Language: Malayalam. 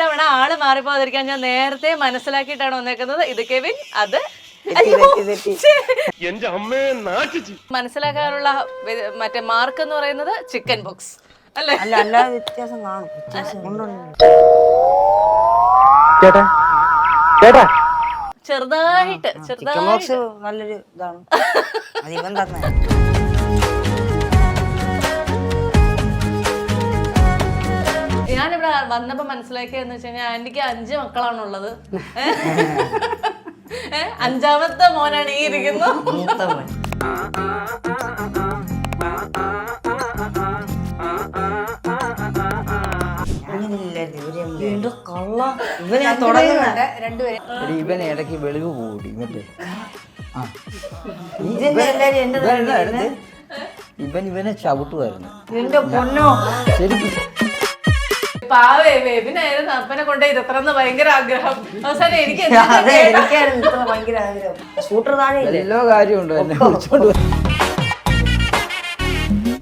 ഇത്തവണ ആള് മാറിപ്പോകാതിരിക്കാൻ ഞാൻ നേരത്തെ മനസ്സിലാക്കിയിട്ടാണ് വന്നേക്കുന്നത്. ഇത് കെവിൻ, അത് എന്റെ അമ്മയെ നാട്ടിച്ചു. മനസ്സിലാക്കാനുള്ള മറ്റേ മാർക്ക് എന്ന് പറയുന്നത് ചിക്കൻ ബോക്സ് അല്ലേ? അല്ല അല്ലാതെ വ്യത്യാസം കാണും. ചേട്ടാ ചേട്ടാ ചെറുതായിട്ട് ചിക്കൻ ബോക്സ് നല്ലൊരു ഇതാണ്. അതിവൻ തന്നെ ഞാനിവിടെ വന്നപ്പോ മനസ്സിലാക്കിയെന്ന് വെച്ച് കഴിഞ്ഞാൽ ആന്റിക്ക് 5 മക്കളാണുള്ളത്. അഞ്ചാമത്തെ മോനാണ് ഈ ഇരിക്കുന്നത്. ഇവനെ ഇടയ്ക്ക് വെളിവ് കൂടി മറ്റേ ഇവനെ ചവിട്ടുമായിരുന്നു. എന്റെ പൊന്നോ ശരിക്കും പാവേ ബേബിനായിരുന്നു അപ്പനെ കൊണ്ട് ഇരുത്തണമെന്ന് ഭയങ്കര ആഗ്രഹം. അവസാനം എനിക്ക് എനിക്കായിരുന്നു ഭയങ്കര ആഗ്രഹം. സ്കൂട്ടർ താഴെ എല്ലാ കാര്യമുണ്ടോ എന്നെ വിളിച്ചോണ്ട്